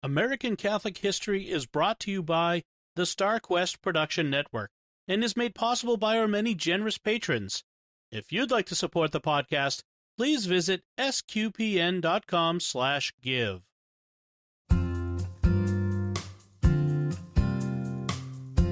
American Catholic History is brought to you by the Star Quest Production Network and is made possible by our many generous patrons. If you'd like to support the podcast, please visit sqpn.com/give.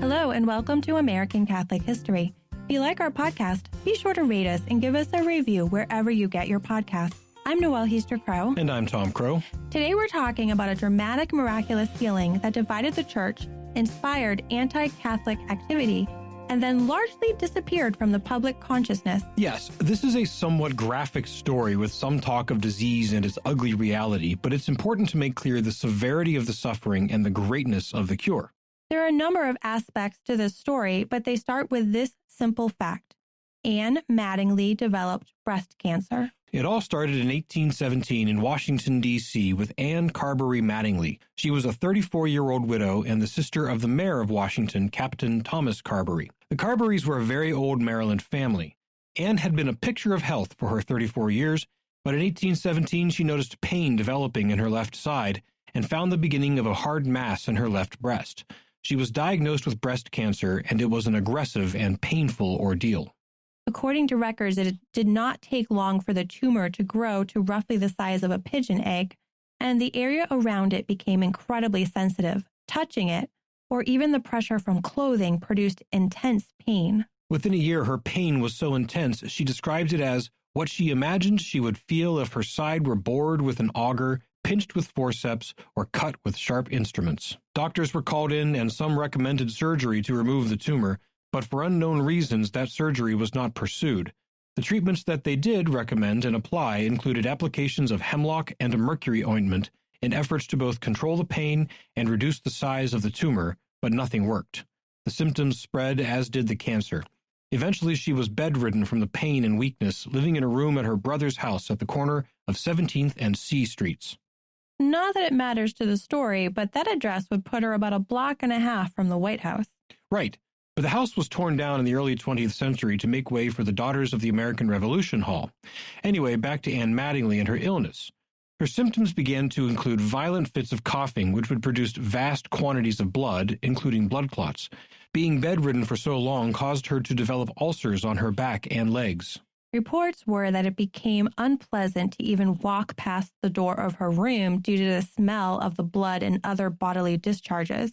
Hello and welcome to American Catholic History. If you like our podcast, be sure to rate us and give us a review wherever you get your podcasts. I'm Noëlle Crowe. And I'm Tom Crowe. Today we're talking about a dramatic, miraculous healing that divided the church, inspired anti-Catholic activity, and then largely disappeared from the public consciousness. Yes, this is a somewhat graphic story with some talk of disease and its ugly reality, but it's important to make clear the severity of the suffering and the greatness of the cure. There are a number of aspects to this story, but they start with this simple fact. Anne Mattingly developed breast cancer. It all started in 1817 in Washington, D.C. with Anne Carberry Mattingly. She was a 34-year-old widow and the sister of the mayor of Washington, Captain Thomas Carberry. The Carberrys were a very old Maryland family. Anne had been a picture of health for her 34 years, but in 1817 she noticed pain developing in her left side and found the beginning of a hard mass in her left breast. She was diagnosed with breast cancer, and it was an aggressive and painful ordeal. According to records, it did not take long for the tumor to grow to roughly the size of a pigeon egg, and the area around it became incredibly sensitive. Touching it, or even the pressure from clothing, produced intense pain. Within a year, her pain was so intense, she described it as what she imagined she would feel if her side were bored with an auger, pinched with forceps, or cut with sharp instruments. Doctors were called in, and some recommended surgery to remove the tumor, but for unknown reasons, that surgery was not pursued. The treatments that they did recommend and apply included applications of hemlock and a mercury ointment in efforts to both control the pain and reduce the size of the tumor, but nothing worked. The symptoms spread, as did the cancer. Eventually, she was bedridden from the pain and weakness, living in a room at her brother's house at the corner of 17th and C Streets. Not that it matters to the story, but that address would put her about a block and a half from the White House. Right. But the house was torn down in the early 20th century to make way for the Daughters of the American Revolution Hall. Anyway, back to Anne Mattingly and her illness. Her symptoms began to include violent fits of coughing, which would produce vast quantities of blood, including blood clots. Being bedridden for so long caused her to develop ulcers on her back and legs. Reports were that it became unpleasant to even walk past the door of her room due to the smell of the blood and other bodily discharges.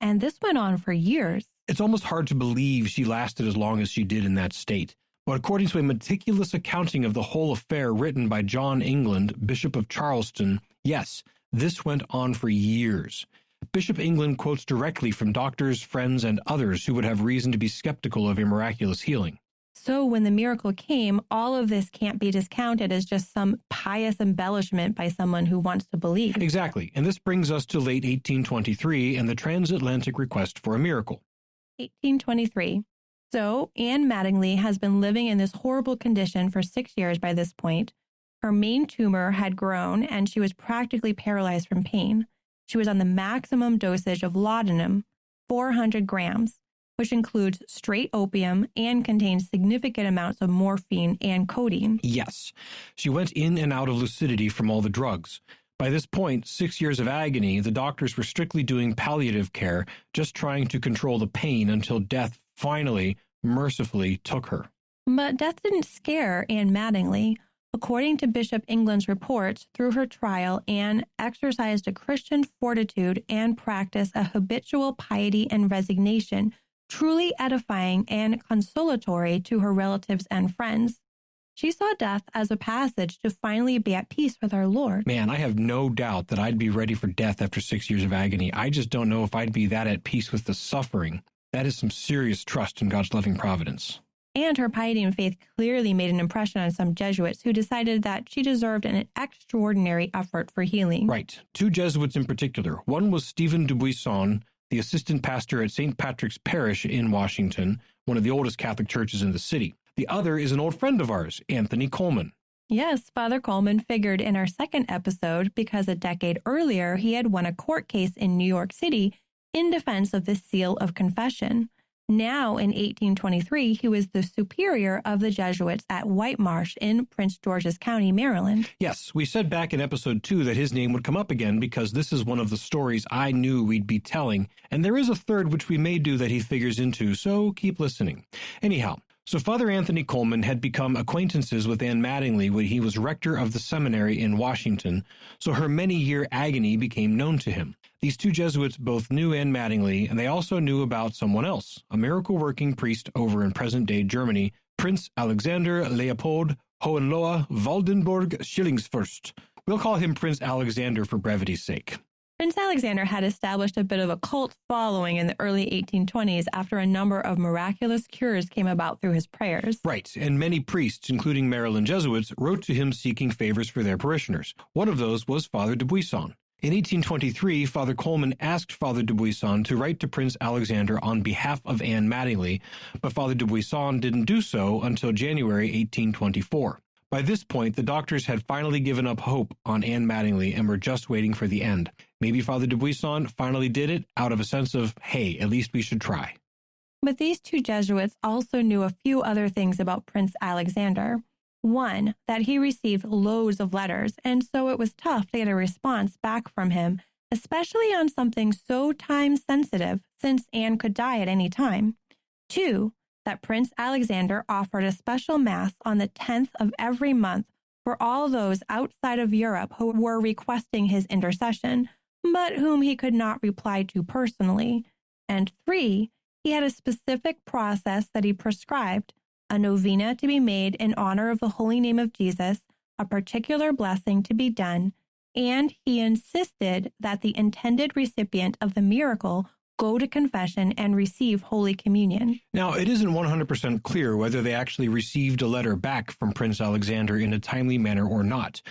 And this went on for years. It's almost hard to believe she lasted as long as she did in that state. But according to a meticulous accounting of the whole affair written by John England, Bishop of Charleston, yes, this went on for years. Bishop England quotes directly from doctors, friends, and others who would have reason to be skeptical of a miraculous healing. So when the miracle came, all of this can't be discounted as just some pious embellishment by someone who wants to believe. Exactly, and this brings us to late 1823 and the transatlantic request for a miracle. 1823. So Anne Mattingly has been living in this horrible condition for 6 years by this point. Her main tumor had grown and she was practically paralyzed from pain. She was on the maximum dosage of laudanum, 400 grams, which includes straight opium and contains significant amounts of morphine and codeine. Yes, she went in and out of lucidity from all the drugs. By this point, 6 years of agony, the doctors were strictly doing palliative care, just trying to control the pain until death finally, mercifully, took her. But death didn't scare Anne Mattingly. According to Bishop England's reports, through her trial, Anne exercised a Christian fortitude and practiced a habitual piety and resignation, truly edifying and consolatory to her relatives and friends. She saw death as a passage to finally be at peace with our Lord. Man, I have no doubt that I'd be ready for death after 6 years of agony. I just don't know if I'd be that at peace with the suffering. That is some serious trust in God's loving providence. And her piety and faith clearly made an impression on some Jesuits who decided that she deserved an extraordinary effort for healing. Right. 2 Jesuits in particular. One was Stephen Dubuisson, the assistant pastor at St. Patrick's Parish in Washington, one of the oldest Catholic churches in the city. The other is an old friend of ours, Anthony Coleman. Yes, Father Coleman figured in our second episode because a decade earlier he had won a court case in New York City in defense of the seal of confession. Now, in 1823, he was the superior of the Jesuits at White Marsh in Prince George's County, Maryland. Yes, we said back in episode 2 that his name would come up again because this is one of the stories I knew we'd be telling, and there is a third which we may do that he figures into, so keep listening. Anyhow, so Father Anthony Coleman had become acquaintances with Anne Mattingly when he was rector of the seminary in Washington, so her many-year agony became known to him. These two Jesuits both knew Anne Mattingly, and they also knew about someone else, a miracle-working priest over in present-day Germany, Prince Alexander Leopold Hohenlohe Waldenburg Schillingsfürst. We'll call him Prince Alexander for brevity's sake. Prince Alexander had established a bit of a cult following in the early 1820s after a number of miraculous cures came about through his prayers. Right, and many priests, including Maryland Jesuits, wrote to him seeking favors for their parishioners. One of those was Father de Buisson. In 1823, Father Coleman asked Father de Buisson to write to Prince Alexander on behalf of Anne Mattingly, but Father de Buisson didn't do so until January 1824. By this point, the doctors had finally given up hope on Anne Mattingly and were just waiting for the end. Maybe Father de Buisson finally did it out of a sense of, hey, at least we should try. But these two Jesuits also knew a few other things about Prince Alexander. One, that he received loads of letters, and so it was tough to get a response back from him, especially on something so time-sensitive, since Anne could die at any time. Two, that Prince Alexander offered a special Mass on the 10th of every month for all those outside of Europe who were requesting his intercession, but whom he could not reply to personally. And three, he had a specific process that he prescribed, a novena to be made in honor of the holy name of Jesus, a particular blessing to be done, and he insisted that the intended recipient of the miracle go to confession and receive Holy Communion. Now, it isn't 100% clear whether they actually received a letter back from Prince Alexander in a timely manner or not.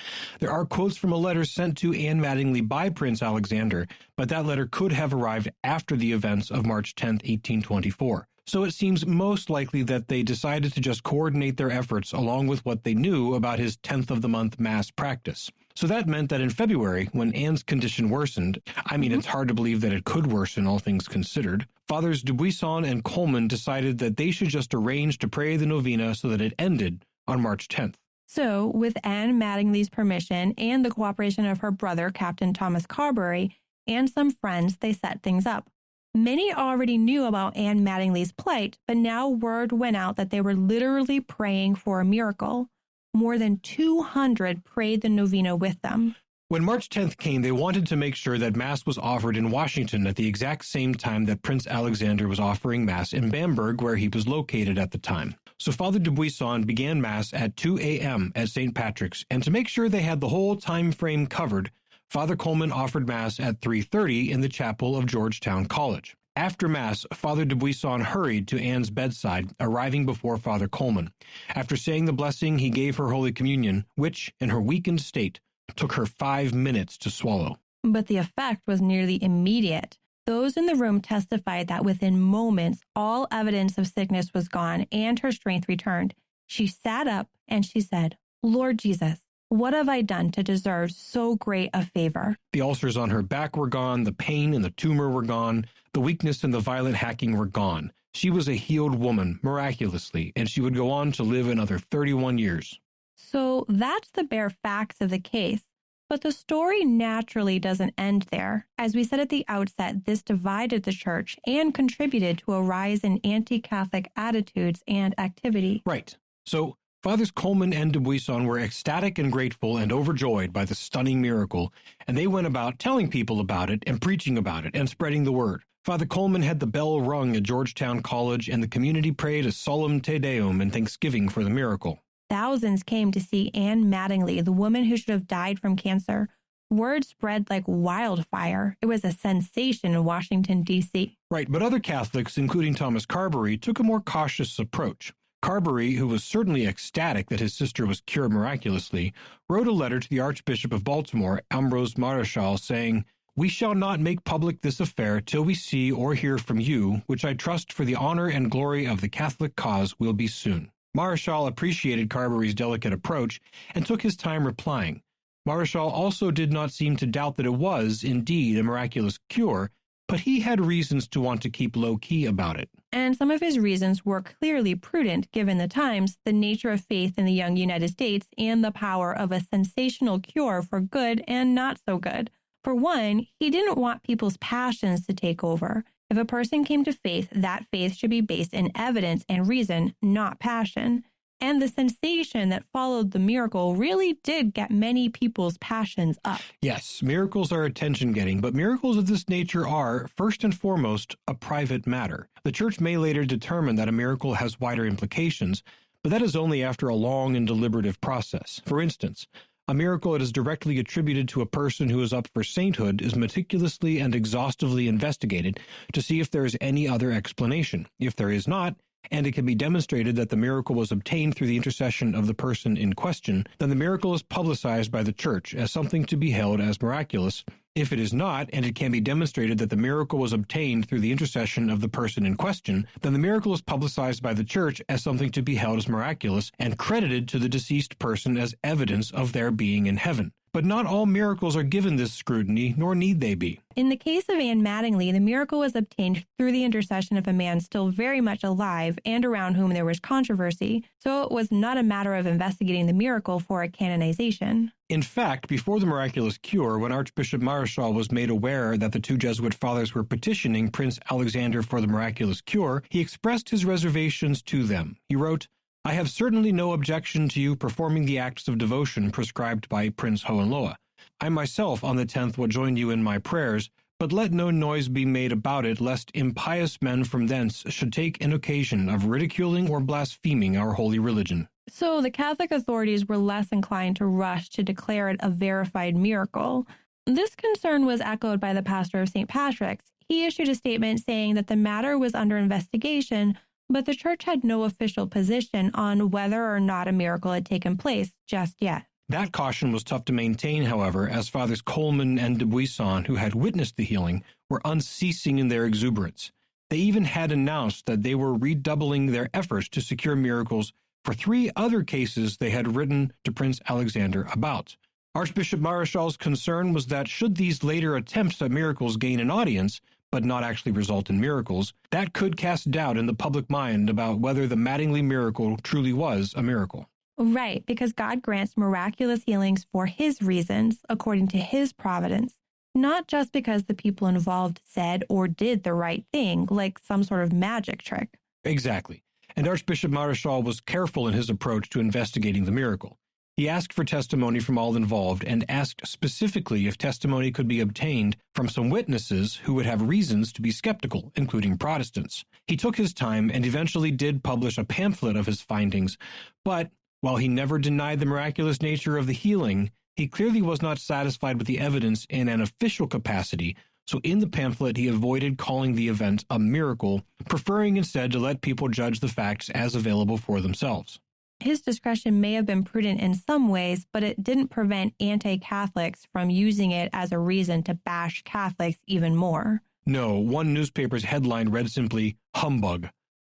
There are quotes from a letter sent to Anne Mattingly by Prince Alexander, but that letter could have arrived after the events of March 10, 1824. So it seems most likely that they decided to just coordinate their efforts along with what they knew about his 10th of the month Mass practice. So that meant that in February, when Anne's condition worsened, it's hard to believe that it could worsen, all things considered, Fathers de Buisson and Coleman decided that they should just arrange to pray the novena so that it ended on March 10th. So, with Anne Mattingly's permission and the cooperation of her brother, Captain Thomas Carberry, and some friends, they set things up. Many already knew about Anne Mattingly's plight, but now word went out that they were literally praying for a miracle. More than 200 prayed the novena with them. When March 10th came, they wanted to make sure that Mass was offered in Washington at the exact same time that Prince Alexander was offering Mass in Bamberg, where he was located at the time. So Father de Buisson began Mass at 2 a.m. at St. Patrick's, and to make sure they had the whole time frame covered, Father Coleman offered Mass at 3:30 in the chapel of Georgetown College. After Mass, Father de Buisson hurried to Anne's bedside, arriving before Father Coleman. After saying the blessing, he gave her Holy Communion, which, in her weakened state, took her 5 minutes to swallow. But the effect was nearly immediate. Those in the room testified that within moments, all evidence of sickness was gone and her strength returned. She sat up and she said, "Lord Jesus, what have I done to deserve so great a favor?" The ulcers on her back were gone, the pain and the tumor were gone, the weakness and the violent hacking were gone. She was a healed woman, miraculously, and she would go on to live another 31 years. So that's the bare facts of the case. But the story naturally doesn't end there. As we said at the outset, this divided the church and contributed to a rise in anti-Catholic attitudes and activity. Right. So Fathers Coleman and de Buisson were ecstatic and grateful and overjoyed by the stunning miracle, and they went about telling people about it and preaching about it and spreading the word. Father Coleman had the bell rung at Georgetown College, and the community prayed a solemn Te Deum in thanksgiving for the miracle. Thousands came to see Anne Mattingly, the woman who should have died from cancer. Word spread like wildfire. It was a sensation in Washington, D.C. Right, but other Catholics, including Thomas Carberry, took a more cautious approach. Carberry, who was certainly ecstatic that his sister was cured miraculously, wrote a letter to the Archbishop of Baltimore, Ambrose Mareschal, saying, "We shall not make public this affair till we see or hear from you, which I trust for the honor and glory of the Catholic cause will be soon." Mareschal appreciated Carberry's delicate approach and took his time replying. Mareschal also did not seem to doubt that it was, indeed, a miraculous cure, but he had reasons to want to keep low-key about it. And some of his reasons were clearly prudent given the times, the nature of faith in the young United States, and the power of a sensational cure for good and not so good. For one, he didn't want people's passions to take over. If a person came to faith, that faith should be based in evidence and reason, not passion. And the sensation that followed the miracle really did get many people's passions up. Yes, miracles are attention-getting, but miracles of this nature are, first and foremost, a private matter. The church may later determine that a miracle has wider implications, but that is only after a long and deliberative process. For instance, a miracle that is directly attributed to a person who is up for sainthood is meticulously and exhaustively investigated to see if there is any other explanation. If there is not, and it can be demonstrated that the miracle was obtained through the intercession of the person in question, then the miracle is publicized by the church as something to be held as miraculous. If it is not, and it can be demonstrated that the miracle was obtained through the intercession of the person in question, then the miracle is publicized by the church as something to be held as miraculous and credited to the deceased person as evidence of their being in heaven. But not all miracles are given this scrutiny, nor need they be. In the case of Anne Mattingly, the miracle was obtained through the intercession of a man still very much alive and around whom there was controversy, so it was not a matter of investigating the miracle for a canonization. In fact, before the miraculous cure, when Archbishop Marischal was made aware that the two Jesuit fathers were petitioning Prince Alexander for the miraculous cure, he expressed his reservations to them. He wrote, "I have certainly no objection to you performing the acts of devotion prescribed by Prince Hohenlohe. I myself on the 10th will join you in my prayers, but let no noise be made about it, lest impious men from thence should take an occasion of ridiculing or blaspheming our holy religion." So the Catholic authorities were less inclined to rush to declare it a verified miracle. This concern was echoed by the pastor of St. Patrick's. He issued a statement saying that the matter was under investigation, but the church had no official position on whether or not a miracle had taken place just yet. That caution was tough to maintain, however, as Fathers Coleman and de Buisson, who had witnessed the healing, were unceasing in their exuberance. They even had announced that they were redoubling their efforts to secure miracles for 3 other cases they had written to Prince Alexander about. Archbishop Marischal's concern was that should these later attempts at miracles gain an audience, but not actually result in miracles, that could cast doubt in the public mind about whether the Mattingly miracle truly was a miracle. Right, because God grants miraculous healings for his reasons, according to his providence, not just because the people involved said or did the right thing, like some sort of magic trick. Exactly. And Archbishop Marischal was careful in his approach to investigating the miracle. He asked for testimony from all involved and asked specifically if testimony could be obtained from some witnesses who would have reasons to be skeptical, including Protestants. He took his time and eventually did publish a pamphlet of his findings, but while he never denied the miraculous nature of the healing, he clearly was not satisfied with the evidence in an official capacity, so in the pamphlet he avoided calling the event a miracle, preferring instead to let people judge the facts as available for themselves. His discretion may have been prudent in some ways, but it didn't prevent anti-Catholics from using it as a reason to bash Catholics even more. No, one newspaper's headline read simply, "Humbug."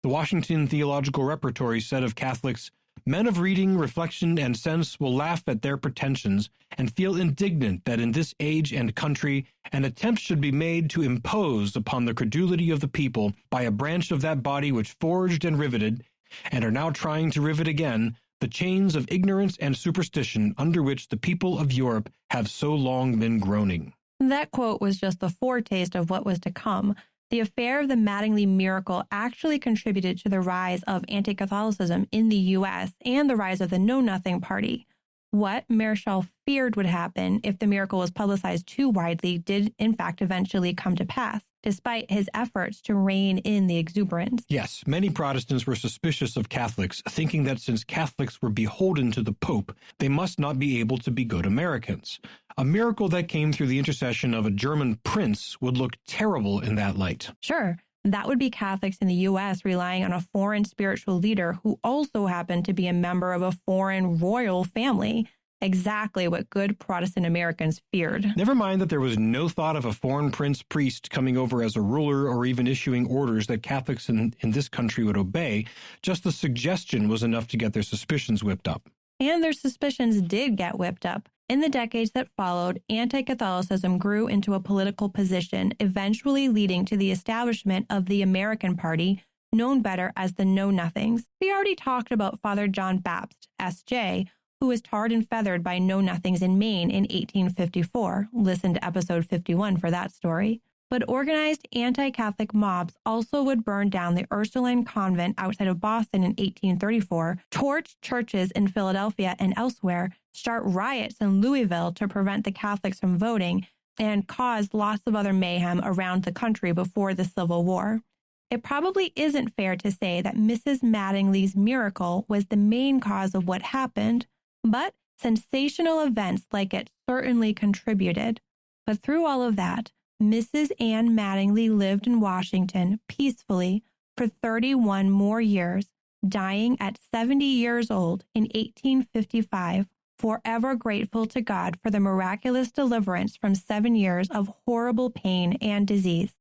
The Washington Theological Repertory said of Catholics, "Men of reading, reflection, and sense will laugh at their pretensions and feel indignant that in this age and country an attempt should be made to impose upon the credulity of the people by a branch of that body which forged and riveted, and are now trying to rivet again, the chains of ignorance and superstition under which the people of Europe have so long been groaning." That quote was just the foretaste of what was to come. The affair of the Mattingly miracle actually contributed to the rise of anti-Catholicism in the U.S. and the rise of the Know Nothing Party. What Marischal feared would happen if the miracle was publicized too widely did, in fact, eventually come to pass, despite his efforts to rein in the exuberance. Yes, many Protestants were suspicious of Catholics, thinking that since Catholics were beholden to the Pope, they must not be able to be good Americans. A miracle that came through the intercession of a German prince would look terrible in that light. Sure, that would be Catholics in the U.S. relying on a foreign spiritual leader who also happened to be a member of a foreign royal family. Exactly what good Protestant Americans feared. Never mind that there was no thought of a foreign prince priest coming over as a ruler or even issuing orders that Catholics in this country would obey. Just the suggestion was enough to get their suspicions whipped up. And their suspicions did get whipped up. In the decades that followed, anti-Catholicism grew into a political position, eventually leading to the establishment of the American Party, known better as the Know Nothings. We already talked about Father John Baptist, S.J., who was tarred and feathered by Know Nothings in Maine in 1854. Listen to episode 51 for that story. But organized anti-Catholic mobs also would burn down the Ursuline convent outside of Boston in 1834, torch churches in Philadelphia and elsewhere, start riots in Louisville to prevent the Catholics from voting, and caused lots of other mayhem around the country before the Civil War. It probably isn't fair to say that Mrs. Mattingly's miracle was the main cause of what happened, but sensational events like it certainly contributed. But through all of that, Mrs. Ann Mattingly lived in Washington peacefully for 31 more years, dying at 70 years old in 1855, forever grateful to God for the miraculous deliverance from 7 years of horrible pain and disease.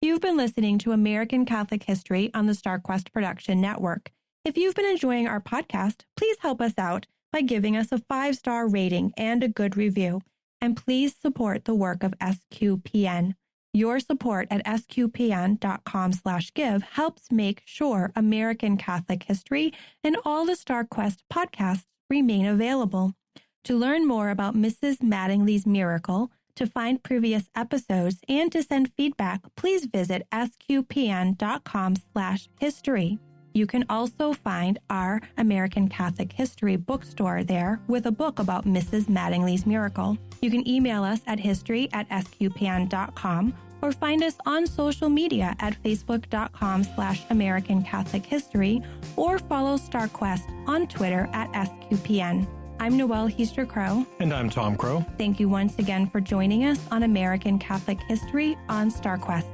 You've been listening to American Catholic History on the StarQuest Production Network. If you've been enjoying our podcast, please help us out by giving us a 5-star rating and a good review. And please support the work of SQPN. Your support at sqpn.com/give helps make sure American Catholic History and all the StarQuest podcasts remain available. To learn more about Mrs. Mattingly's miracle, to find previous episodes, and to send feedback, please visit sqpn.com/history. You can also find our American Catholic History bookstore there with a book about Mrs. Mattingly's miracle. You can email us at history@sqpn.com or find us on social media at facebook.com/American Catholic History or follow StarQuest on Twitter at SQPN. I'm Noëlle Crowe. And I'm Tom Crowe. Thank you once again for joining us on American Catholic History on StarQuest.